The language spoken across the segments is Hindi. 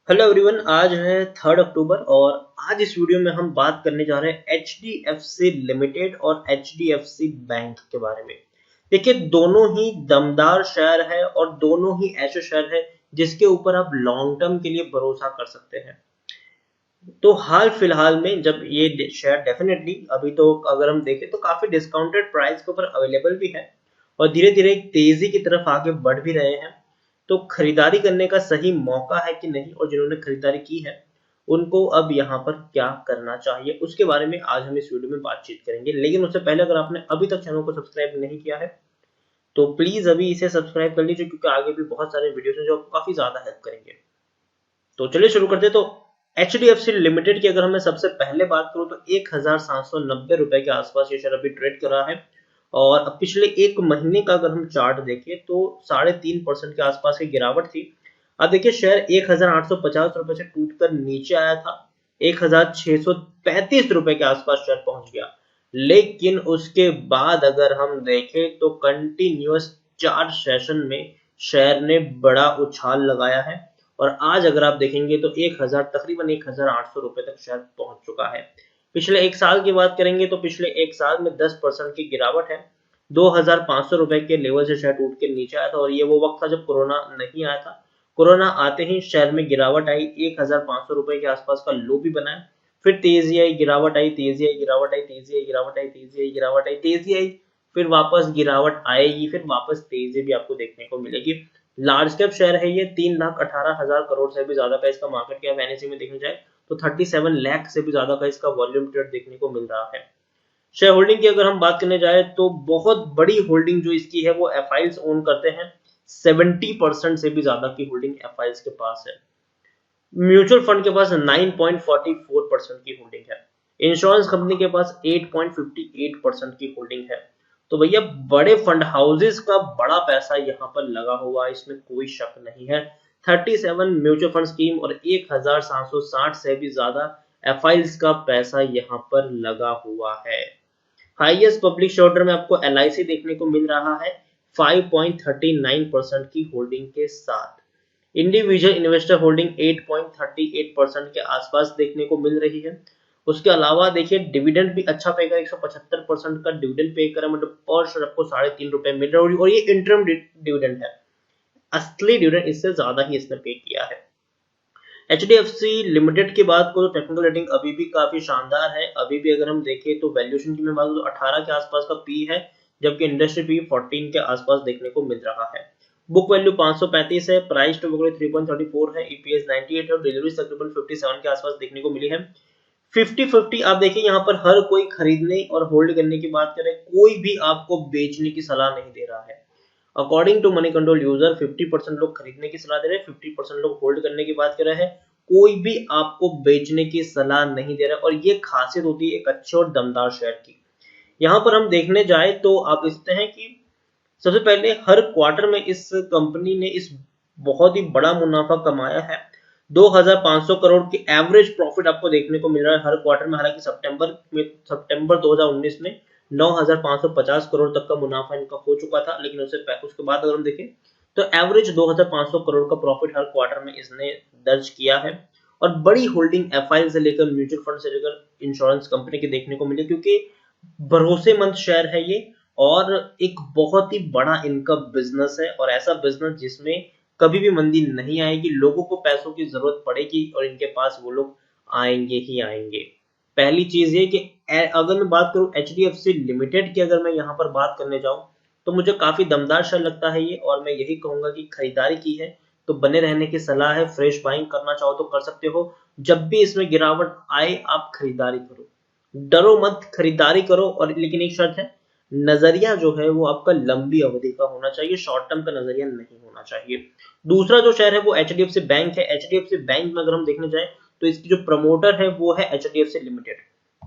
हेलो एवरीवन, आज है 3 अक्टूबर और आज इस वीडियो में हम बात करने जा रहे हैं HDFC लिमिटेड और HDFC बैंक के बारे में। देखिए, दोनों ही दमदार शेयर है और दोनों ही ऐसे शेयर है जिसके ऊपर आप लॉन्ग टर्म के लिए भरोसा कर सकते हैं। तो हाल फिलहाल में जब ये शेयर डेफिनेटली अभी तो अगर हम देखें तो काफी डिस्काउंटेड प्राइस के ऊपर अवेलेबल भी है और धीरे धीरे एक तेजी की तरफ आगे बढ़ भी रहे हैं। तो खरीदारी करने का सही मौका है कि नहीं, और जिन्होंने खरीदारी की है उनको अब यहाँ पर क्या करना चाहिए, उसके बारे में आज हम इस वीडियो में बातचीत करेंगे। लेकिन उससे पहले अगर आपने अभी तक चैनल को सब्सक्राइब नहीं किया है तो प्लीज अभी इसे सब्सक्राइब कर लीजिए, क्योंकि आगे भी बहुत सारे वीडियोस हैं जो आपको काफी ज्यादा हेल्प करेंगे। तो चलिए शुरू करते हैं। तो HDFC लिमिटेड की अगर मैं सबसे पहले बात करूं तो 1790 रुपए के आसपास ये शेयर अभी ट्रेड कर रहा है। और अब पिछले एक महीने का अगर हम चार्ट देखें तो 3.5% के आसपास की गिरावट थी। अब देखिए, शेयर 1850 रुपए से टूटकर नीचे आया था, 1635 रुपए के आसपास शेयर पहुंच गया। लेकिन उसके बाद अगर हम देखें तो कंटिन्यूअस 4 सेशन में शेयर ने बड़ा उछाल लगाया है और आज अगर आप देखेंगे तो तकरीबन 1800 रुपए तक शेयर पहुंच चुका है। पिछले एक साल की बात करेंगे तो पिछले एक साल में 10% की गिरावट है। 2500 रुपए के लेवल से शेयर टूट के नीचे आया था और ये वो वक्त था जब कोरोना नहीं आया था। कोरोना आते ही शेयर में गिरावट आई, 1500 रुपए के आसपास का लो भी बनाया। फिर तेजी आई, गिरावट आई, तेजी आई, गिरावट आई, तेजी आई, गिरावट आई, तेजी आई, गिरावट आई, तेजी आई। फिर वापस गिरावट आएगी, फिर वापस तेजी भी आपको देखने को मिलेगी। लार्ज कैप शेयर है ये, 3,18,000 करोड़ से भी ज्यादा का इसका मार्केट कैप एनएसई में देखने जाए तो 37 लाख से भी ज्यादा का इसका वॉल्यूम ट्रेड देखने को मिल रहा है। शेयर होल्डिंग की अगर हम बात करने जाए तो बहुत बड़ी होल्डिंग जो इसकी है वो एफआईएल्स ओन करते हैं। 70% से भी ज्यादा की होल्डिंग एफआईएल्स के पास है। म्यूचुअल फंड के पास 9.44% की होल्डिंग है। इंश्योरेंस कंपनी के पास 8.58% की होल्डिंग है। तो भैया, बड़े फंड हाउसेस का बड़ा पैसा यहाँ पर लगा हुआ है, इसमें कोई शक नहीं है। 37 म्यूचुअल फंड स्कीम और 1760 से भी ज्यादा एफआईएल्स का पैसा यहाँ पर लगा हुआ है। हाईएस्ट पब्लिक शेयर में आपको एलआईसी देखने को मिल रहा है 5.39% की होल्डिंग के साथ। इंडिविजुअल इन्वेस्टर होल्डिंग 8.38% के आसपास देखने को मिल रही है। उसके अलावा देखिए, डिविडेंड भी अच्छा पेगा, 175% का डिविडेंड पे करा, मतलब पर शेयर आपको 3.5 रुपए मिल रहा है और ये इंटरम डिविडेंड है। असली डिविडेंड इससे ज्यादा ही इसने पे किया है। HDFC लिमिटेड की बात करो, टेक्निकल रेटिंग अभी भी काफी शानदार है। अभी भी अगर हम देखें तो वैल्यूएशन की मैं बात करूं तो 18 के आसपास का पी है, जबकि इंडस्ट्री पी 14 के आसपास देखने को मिल रहा है। बुक वैल्यू 535 है, प्राइस टू बुक वैल्यू 3.34 है, ईपीएस 98 है और डिलीवरी तकरीबन 57 के आसपास देखने को मिली है। 50-50 आप देखिए, यहाँ पर हर कोई खरीदने और होल्ड करने की बात करे, कोई भी आपको बेचने की सलाह नहीं दे रहा है। According to Moneycontrol user 50% लोग खरीदने की सलाह दे रहे हैं, 50% लोग होल्ड करने की बात कर रहे हैं। कोई भी आपको बेचने की सलाह नहीं दे रहा है और ये खासियत होती है एक अच्छे और दमदार शेयर की। यहाँ पर हम देखने जाए तो आप देखते हैं कि सबसे पहले हर क्वार्टर में इस कंपनी ने इस बहुत ही बड़ा मुनाफा कमाया है। 2500 करोड़ की एवरेज प्रॉफिट आपको देखने को मिल रहा है हर क्वार्टर में। हालांकि सितंबर 2019 में 9550 करोड़ तक का मुनाफा इनका हो चुका था, लेकिन उसके बाद अगर हम देखें तो एवरेज 2500 करोड़ का प्रॉफिट हर क्वार्टर में इसने दर्ज किया है। और बड़ी होल्डिंग एफआईएल से लेकर म्यूचुअल फंड से लेकर इंश्योरेंस कंपनी की देखने को मिली, क्योंकि भरोसेमंद शेयर है ये और एक बहुत ही बड़ा इनका बिजनेस है और ऐसा बिजनेस जिसमें कभी भी मंदी नहीं आएगी, लोगों को पैसों की जरूरत पड़ेगी और इनके पास वो लोग आएंगे ही आएंगे। पहली चीज ये कि अगर मैं बात करूं HDFC लिमिटेड की, अगर मैं यहाँ पर बात करने जाऊं तो मुझे काफी दमदार शेयर लगता है ये, और मैं यही कहूंगा कि खरीदारी की है तो बने रहने की सलाह है। फ्रेश बाइंग करना चाहो तो कर सकते हो, जब भी इसमें गिरावट आए आप खरीदारी करो, डरो मत, खरीदारी करो। और लेकिन एक शर्त है, नजरिया जो है वो आपका लंबी अवधि का होना चाहिए, शॉर्ट टर्म का नजरिया नहीं होना चाहिए। दूसरा जो शेयर है वो HDFC बैंक है। HDFC बैंक में अगर हम देखने जाए तो इसकी जो प्रमोटर है वो है HDFC लिमिटेड।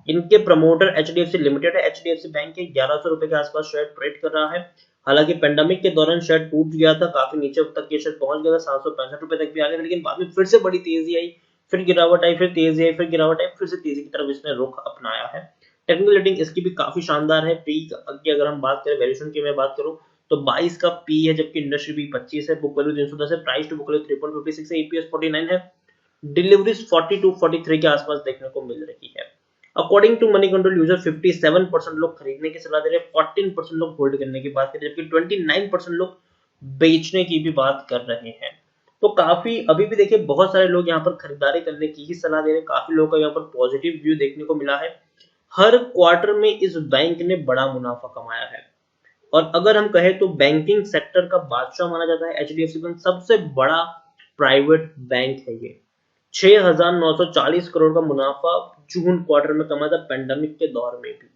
इनके प्रमोटर HDFC लिमिटेड है। HDFC बैंक के 1100 रुपए के आसपास शेयर ट्रेड कर रहा है। हालांकि पेंडेमिक के दौरान शेयर टूट गया था, काफी नीचे तक ये शेयर पहुंच गया था, 765 रुपए तक भी आ गया था, लेकिन बाद में फिर से बड़ी तेजी आई, फिर गिरावट आई, फिर तेजी आई, फिर गिरावट आई, फिर से तेजी की तरफ इसने रुख अपनाया है। टेक्निकल रेटिंग इसकी भी काफी शानदार है। पी की अगर हम बात करें, वैल्यूएशन की मैं बात करूं तो 22 का पी है, जबकि इंडस्ट्री पी 25 है, बुक वैल्यू 310 है, प्राइस टू बुक वैल्यू 3.56 है, ईपीएस 49 है। डिलीवरीज 42-43 के आसपास देखने को मिल रही है। According to Moneycontrol user 57% लोग खरीदने की सलाह दे रहे हैं, 14% लोग होल्ड करने की बात कर रहे हैं, जबकि 29% लोग बेचने की भी बात कर रहे हैं। तो काफी अभी भी देखिए बहुत सारे लोग यहाँ पर खरीदारी करने की ही सलाह दे रहे हैं, काफी लोगों का यहाँ पर पॉजिटिव व्यू देखने को मिला है। हर क्वार्टर में इस बैंक ने बड़ा मुनाफा कमाया है, और अगर हम कहें तो बैंकिंग सेक्टर का बादशाह माना जाता है एचडीएफसी बैंक, सबसे बड़ा प्राइवेट बैंक है ये। 6,940 करोड़ का मुनाफा जून क्वार्टर में कमाया था पेंडेमिक के दौर में भी।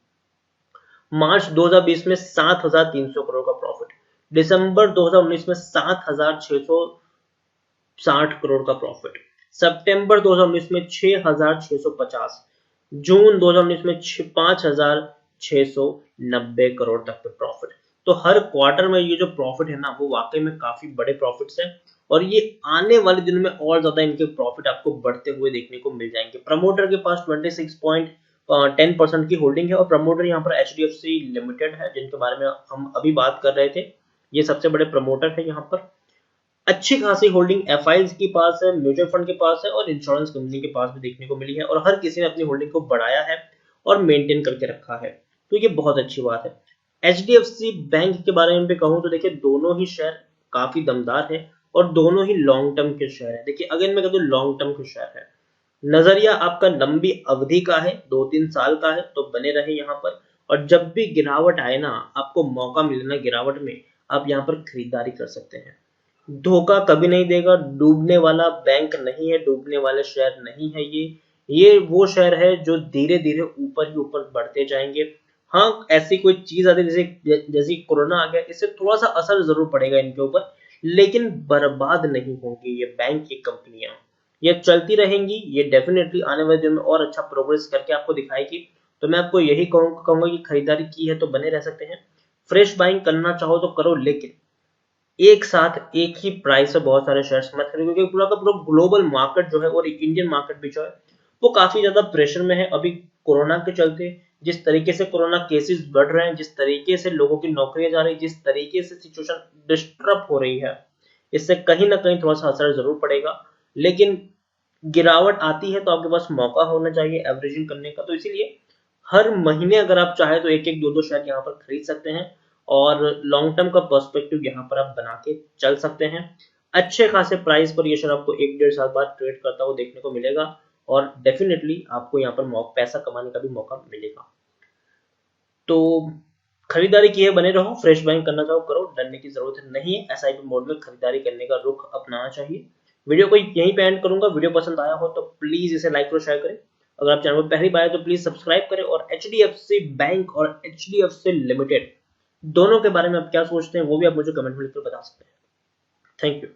मार्च 2020 में 7,300 करोड़ का प्रॉफिट, दिसंबर 2019 में 7,660 करोड़ का प्रॉफिट, सितंबर 2019 में 6,650, जून 2019 में 5,690 करोड़ तक के प्रॉफिट। तो हर क्वार्टर में ये जो प्रॉफिट है ना वो वाकई में काफी बड़े प्रॉफिट्स हैं, और ये आने वाले दिनों में और ज्यादा इनके प्रॉफिट आपको बढ़ते हुए देखने को मिल जाएंगे। प्रमोटर के पास 26.10% की होल्डिंग है, और प्रमोटर यहाँ पर एचडीएफसी लिमिटेड है जिनके बारे में हम अभी बात कर रहे थे। ये सबसे बड़े प्रमोटर है यहाँ पर। अच्छी खासी होल्डिंग एफआईज के पास है, म्यूचुअल फंड के पास है, और इंश्योरेंस कंपनी के पास भी देखने को मिली है, और हर किसी ने अपनी होल्डिंग को बढ़ाया है और मेंटेन करके रखा है, तो ये बहुत अच्छी बात है। एचडीएफसी बैंक के बारे में भी कहूं तो देखिए दोनों ही शेयर काफी दमदार है, और दोनों ही लॉन्ग टर्म के शेयर है। देखिए अगर मैं कहूँ लॉन्ग टर्म के शेयर है, नजरिया आपका लंबी अवधि का है, 2-3 साल का है, तो बने रहे यहाँ पर, और जब भी गिरावट आए ना, आपको मौका मिले ना गिरावट में, आप यहाँ पर खरीदारी कर सकते हैं। धोखा कभी नहीं देगा, डूबने वाला बैंक नहीं है, डूबने वाले शेयर नहीं है ये वो शेयर है जो धीरे धीरे ऊपर ही ऊपर बढ़ते जाएंगे। हाँ, ऐसी कोई चीज आती है जैसे कोरोना आ गया, इससे थोड़ा सा असर जरूर पड़ेगा इनके ऊपर, लेकिन बर्बाद नहीं होंगी ये बैंक की कंपनियां, ये चलती रहेंगी, ये डेफिनेटली आने वाले दिन में और अच्छा प्रोग्रेस करके आपको दिखाएगी। तो मैं आपको यही कहूंगा कि खरीदारी की है तो बने रह सकते हैं, फ्रेश बाइंग करना चाहो तो करो, लेकिन एक साथ एक ही प्राइस से बहुत सारे शेयर्स मत खरीदो, क्योंकि पूरा का पूरा ग्लोबल मार्केट जो है और इंडियन मार्केट भी जो है वो काफी ज्यादा प्रेशर में है अभी कोरोना के चलते। जिस तरीके से कोरोना केसेस बढ़ रहे हैं, जिस तरीके से लोगों की नौकरियां जा रही है, जिस तरीके से सिचुएशन डिस्टर्ब हो रही है, इससे कहीं ना कहीं थोड़ा सा असर जरूर पड़ेगा। लेकिन गिरावट आती है तो आपके पास मौका होना चाहिए एवरेजिंग करने का, तो इसीलिए हर महीने अगर आप चाहे तो एक एक दो दो शेयर यहाँ पर खरीद सकते हैं, और लॉन्ग टर्म का पर्सपेक्टिव यहाँ पर आप बना के चल सकते हैं। अच्छे खासे प्राइस पर ये शेयर आपको 1-1.5 साल बाद ट्रेड करता हुआ देखने को मिलेगा, और डेफिनेटली आपको यहाँ पर पैसा कमाने का भी मौका मिलेगा। तो खरीदारी की है, बने रहो, फ्रेश बाइंग करना चाहो करो, डरने की जरूरत नहीं है। एसआईपी मोड में खरीदारी करने का रुख अपनाना चाहिए। वीडियो को यहीं पे एंड करूंगा। वीडियो पसंद आया हो तो प्लीज इसे लाइक और शेयर करें। अगर आप चैनल पर पहली बार आए तो प्लीज सब्सक्राइब करें, और एचडीएफसी बैंक और एचडीएफसी लिमिटेड दोनों के बारे में आप क्या सोचते हैं वो भी आप मुझे कमेंट में लिखकर बता सकते हैं। Thank you.